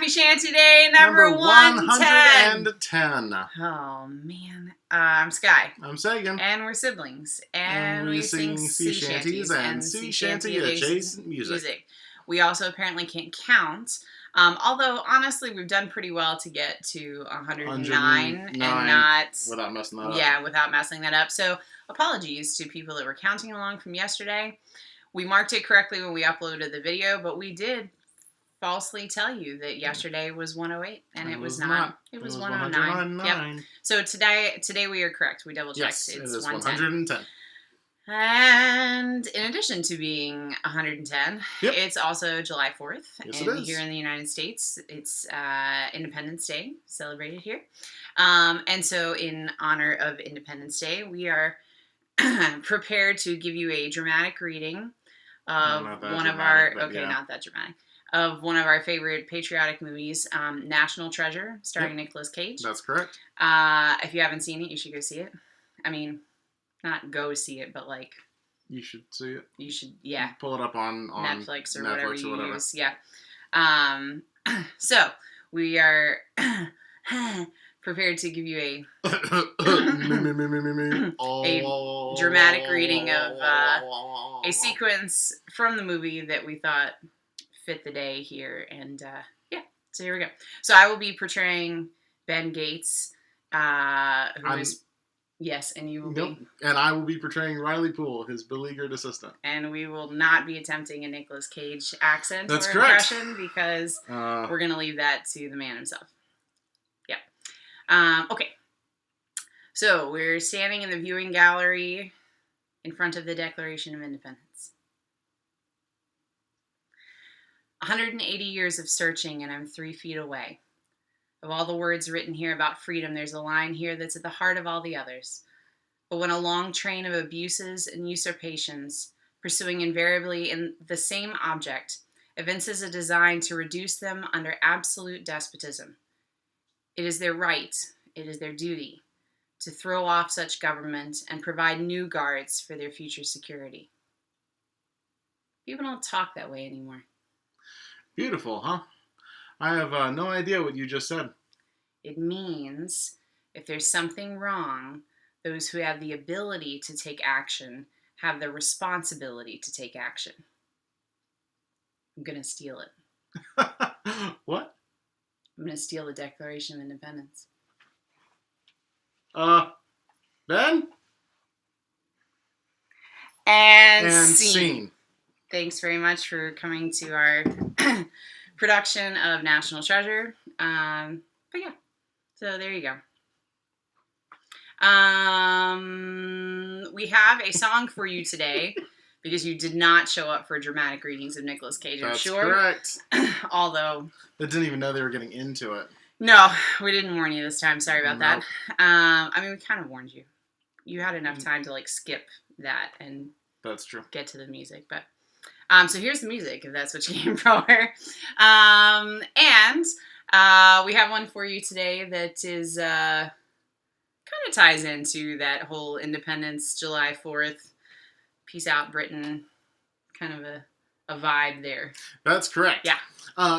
Happy Shanty-Day number 110. 110. Oh, man. I'm Sky. I'm Sagan. And we're siblings. And we sing sea shanties and sea shanty adjacent music. We also apparently can't count. Although, honestly, we've done pretty well to get to 109 and not... Without messing that up. Yeah, without messing that up. So, apologies to people that were counting along from yesterday. We marked it correctly when we uploaded the video, but we did falsely tell you that yesterday was 108, and it was not. It was 109. Yep. So today we are correct. We double checked. Yes, it is 110. And in addition to being 110, yep. It's also July 4th. Yes, and it is. Here in the United States, it's Independence Day, celebrated here. And so in honor of Independence Day, we are prepared to give you a dramatic reading of one of our... Okay, yeah. Not that dramatic. Of one of our favorite patriotic movies, National Treasure, starring Nicolas Cage. That's correct. If you haven't seen it, you should go see it. I mean, not go see it, but like... You should see it. You should, yeah. Pull it up on Netflix or whatever you use. Yeah. So, we are prepared to give you a dramatic reading of a sequence from the movie that we thought fit the day here, and yeah, so here we go. So I will be portraying Ben Gates, who is, yes, and you will be, and I will be portraying Riley Poole, his beleaguered assistant, and we will not be attempting a Nicolas Cage accent or impression because we're gonna leave that to the man himself. Yeah. Okay. So we're standing in the viewing gallery in front of the Declaration of Independence. 180 years of searching, and I'm 3 feet away. Of all the words written here about freedom, there's a line here that's at the heart of all the others. But when a long train of abuses and usurpations, pursuing invariably in the same object, evinces a design to reduce them under absolute despotism, it is their right, it is their duty, to throw off such government and provide new guards for their future security. People don't talk that way anymore. Beautiful, huh? I have no idea what you just said. It means if there's something wrong, those who have the ability to take action have the responsibility to take action. I'm going to steal it. What? I'm going to steal the Declaration of Independence. Ben? And scene. Thanks very much for coming to our production of National Treasure. But yeah, so there you go. We have a song for you today because you did not show up for dramatic readings of Nicolas Cage, I'm sure. That's correct. Although... I didn't even know they were getting into it. No, we didn't warn you this time. Sorry about that. I mean, we kind of warned you. You had enough time to, like, skip that and... That's true. Get to the music, but... So here's the music, if that's what you came for. And we have one for you today that is kind of ties into that whole Independence, July 4th, Peace Out Britain, kind of a vibe there. That's correct. Yeah.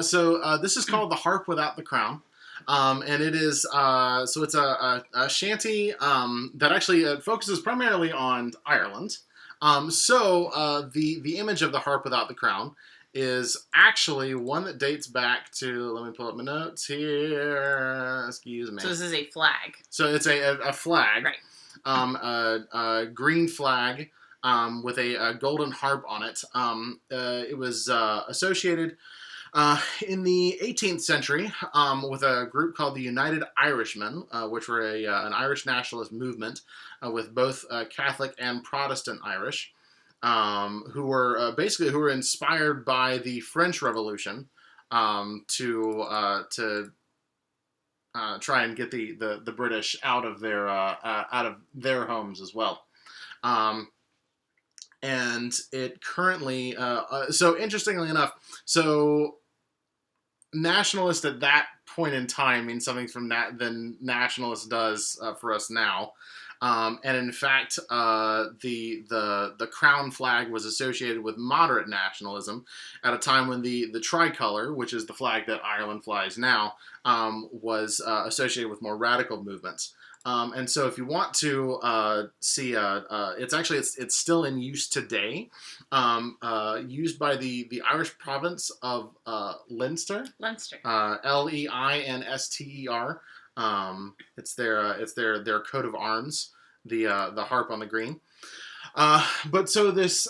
So this is called The Harp Without the Crown. And it is, so it's a shanty that actually focuses primarily on Ireland. The image of the harp without the crown is actually one that dates back to, let me pull up my notes here, excuse me. So this is a flag. So it's a flag. Right. A green flag, with a golden harp on it. It was, associated, in the 18th century, with a group called the United Irishmen, which were an Irish nationalist movement, with both Catholic and Protestant Irish, who were inspired by the French Revolution to try and get the British out of their homes as well. And it currently, so interestingly enough, so nationalist at that point in time means something from that than nationalist does for us now. And in fact, the crown flag was associated with moderate nationalism at a time when the tricolor, which is the flag that Ireland flies now, was associated with more radical movements. And so, if you want to see, it's still in use today, used by the Irish province of Leinster. Leinster. Leinster. It's their coat of arms, the harp on the green. But so this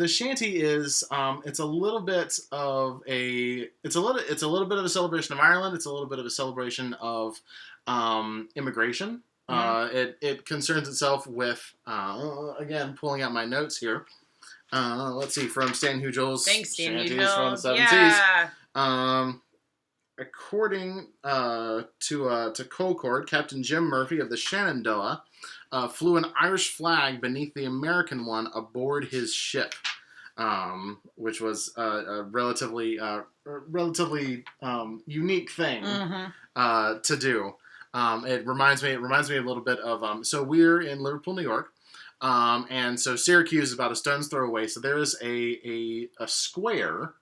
shanty is it's a little bit of a celebration of Ireland. It's a little bit of a celebration of immigration. It concerns itself with again, pulling out my notes here. Let's see, from Stan Hugel's Shanties from the 70s. Yeah. According to Colcord, Captain Jim Murphy of the Shannon-a-Day flew an Irish flag beneath the American one aboard his ship, which was a relatively unique thing to do. It reminds me a little bit of so we're in Liverpool, New York, and so Syracuse is about a stone's throw away. So there is a square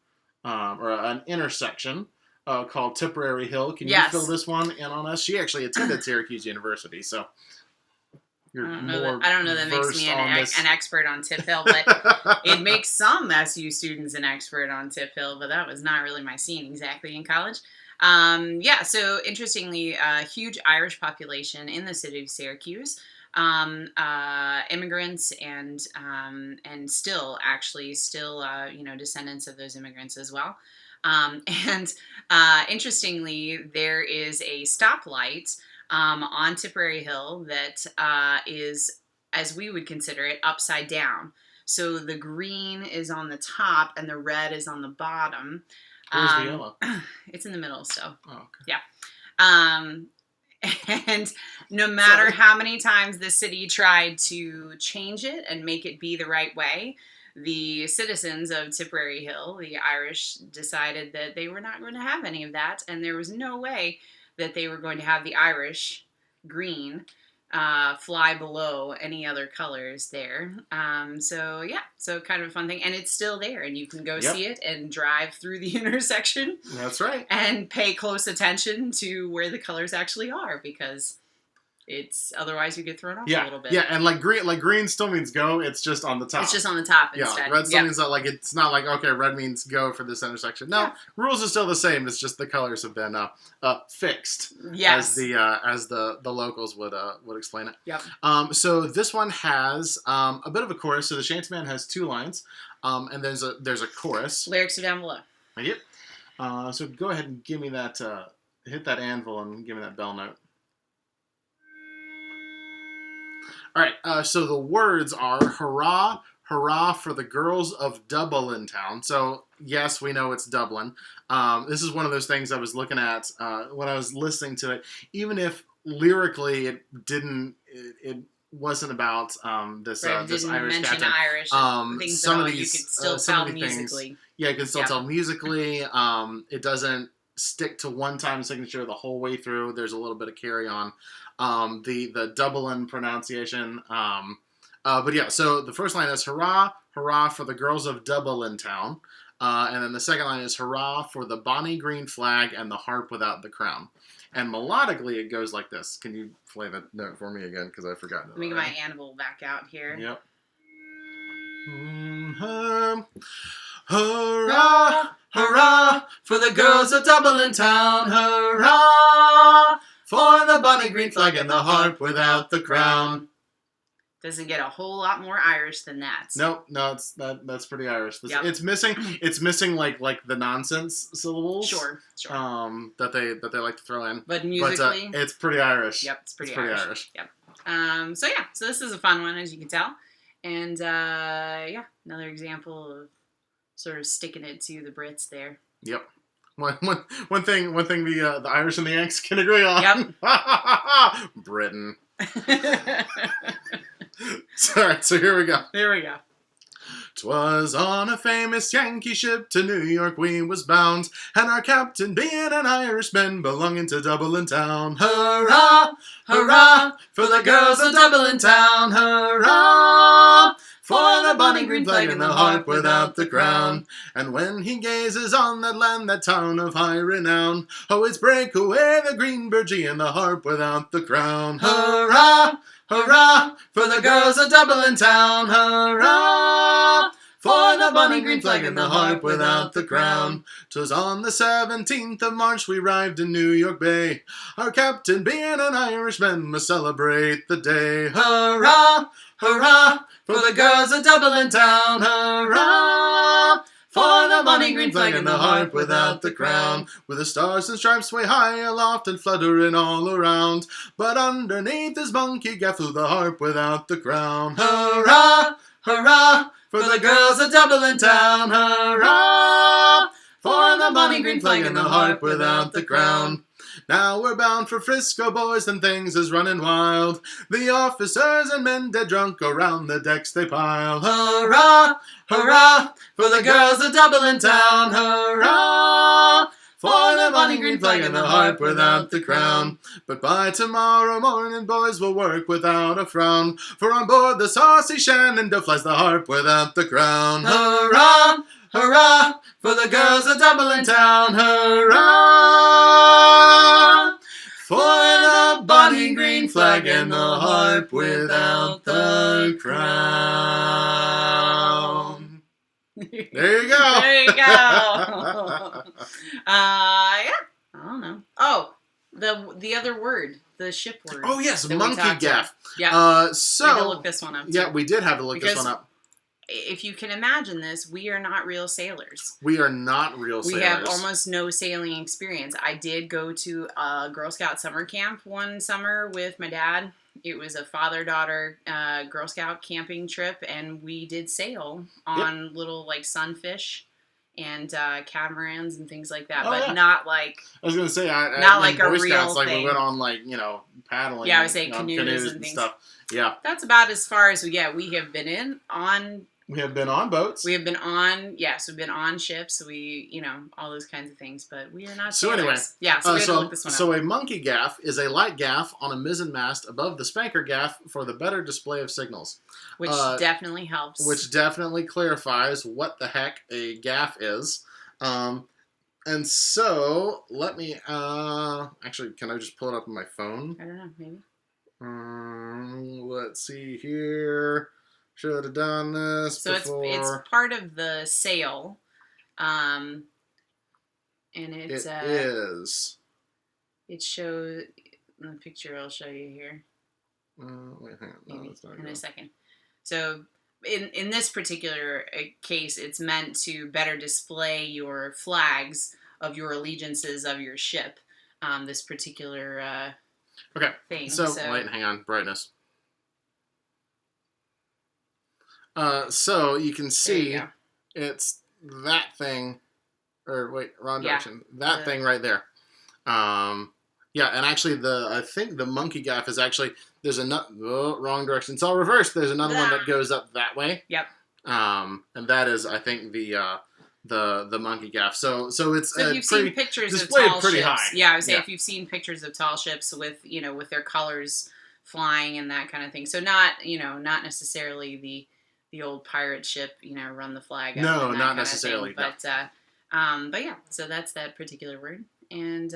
or an intersection called Tipperary Hill. Can you fill this one in on us? She actually attended Syracuse University, so you're I don't know that makes me an expert on Tip Hill, but it makes some SU students an expert on Tip Hill, but that was not really my scene exactly in college. So interestingly, a huge Irish population in the city of Syracuse. Immigrants and still descendants of those immigrants as well. Interestingly, there is a stoplight on Tipperary Hill that is, as we would consider it, upside down. So the green is on the top and the red is on the bottom. Where's the yellow? It's in the middle still. Oh, okay. Yeah. And no matter how many times the city tried to change it and make it be the right way, the citizens of Tipperary Hill, the Irish, decided that they were not going to have any of that, and there was no way that they were going to have the Irish green fly below any other colors there. So kind of a fun thing, and it's still there, and you can go see it and drive through the intersection. That's right. And pay close attention to where the colors actually are, because it's otherwise you get thrown off a little bit. Yeah, and like green still means go. It's just on the top. It's just on the top instead. Yeah, red still means that, like, it's not like, okay, red means go for this intersection. No, rules are still the same. It's just the colors have been fixed. Yes. As the locals would explain it. Yep. So this one has a bit of a chorus. So the shantyman has two lines, and there's a chorus. Lyrics are down below. Yep. So go ahead and give me that. Hit that anvil and give me that bell note. All right, so the words are hurrah, hurrah for the girls of Dub-a-lin town. So, yes, we know it's Dublin. This is one of those things I was looking at when I was listening to it. Even if lyrically it wasn't about this Irish captain. Irish things some of you these, could still tell musically. Things, you can still tell musically. It doesn't stick to one-time signature the whole way through. There's a little bit of carry-on. The Dub-a-lin pronunciation. But yeah, so the first line is hurrah, hurrah for the girls of Dub-a-lin town. And then the second line is hurrah for the bonny green flag and the harp without the crown. And melodically it goes like this. Can you play that note for me again? Because I forgot. Let me get my anvil back out here. Yep. Hurrah, hurrah for the girls of Dub-a-lin town. Hurrah for the bonny green flag and the harp without the crown. Doesn't get a whole lot more Irish than that. No, that's pretty Irish. It's missing like the nonsense syllables. Sure. That they like to throw in. But musically, it's pretty Irish. Yep, it's pretty Irish. Yep. So this is a fun one, as you can tell, and another example of sort of sticking it to the Brits there. Yep. One thing the Irish and the Yanks can agree on. Yep. Britain. Alright, so here we go. 'Twas on a famous Yankee ship to New York we was bound, and our captain being an Irishman belonging to Dub-a-lin town. Hurrah, hurrah, for the girls of Dub-a-lin town. Hurrah, for the bonny green flag and the harp without the crown. And when he gazes on that land, that town of high renown, oh, it's break away the green burgee and the harp without the crown. Hurrah, hurrah, for the girls of Dub-a-lin town. Hurrah, for the bonny green flag and the harp without the crown. 'Twas on the 17th of March we arrived in New York Bay. Our captain being an Irishman must celebrate the day. Hurrah, hurrah, for the girls of Dub-a-lin town. Hurrah, for the bonny green flag and the harp without the crown. With the stars and stripes way high aloft and fluttering all around. But underneath is monkey-gaffe flew the harp without the crown. Hurrah, hurrah, for the girls of Dub-a-lin town. Hurrah, for the bonny green flag and the harp without the crown. Now we're bound for Frisco, boys, and things is running wild. The officers and men dead drunk around the decks they pile. Hurrah, hurrah, for the girls of Dub-a-lin town. Hurrah, for the bonny green flag and the harp without the crown. But by tomorrow morning, boys, we'll work without a frown. For on board the saucy Shanty-a-Day flies the harp without the crown. Hurrah, hurrah, for the girls of Dub-a-lin town. Hurrah, for the bonny green flag and the harp without the crown. There you go. There you go. Yeah. I don't know. Oh, the other word, the ship word. Oh yes, that we talked monkey-gaffe. Yeah. We So had to look this one up. Too. Yeah, we did have to look Because this one up. If you can imagine this, we are not real sailors. We are not real sailors. We have almost no sailing experience. I did go to a Girl Scout summer camp one summer with my dad. It was a father-daughter Girl Scout camping trip, and we did sail on little like sunfish and catamarans and things like that, but not like. I was gonna say, not like a Boy real Scouts, like thing. we went on like paddling. Yeah, I would say canoes and things. Stuff. Yeah, that's about as far as we get. We have been on. We have been on boats. We have been on, we've been on ships. We, all those kinds of things, but we are not sailors. Anyway, so we had to look this one up. So a monkey-gaffe is a light gaff on a mizzen mast above the spanker gaff for the better display of signals. Which definitely helps. Which definitely clarifies what the heck a gaff is. And so, let me, actually, can I just pull it up on my phone? I don't know, maybe. Let's see here. Should have done this before. It's part of the sail, and it's it is. It shows the picture. I'll show you here. Wait, hang on. No, that's not in good. a second. So in this particular case, it's meant to better display your flags of your allegiances of your ship. This particular thing. So wait, hang on. Brightness. So you can see it's that thing, or wait, wrong direction. That thing right there. And actually I think the monkey-gaffe is actually, there's wrong direction. It's all reversed. There's another one that goes up that way. Yep. And that is, I think, the monkey-gaffe. So it's if you've seen pictures of displayed tall pretty ships, high. I would say if you've seen pictures of tall ships with with their colors flying and that kind of thing. So not necessarily the old pirate ship, run the flag up. No, and that not kind necessarily. Of thing. But yeah, so that's that particular word. And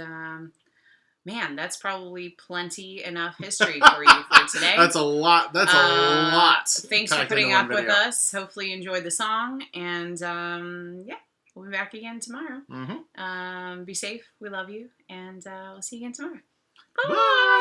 man, that's probably plenty enough history for you for today. That's a lot. That's a lot. Thanks for putting up with us. Hopefully you enjoyed the song. And we'll be back again tomorrow. Mm-hmm. Be safe. We love you. And we'll see you again tomorrow. Bye. Bye.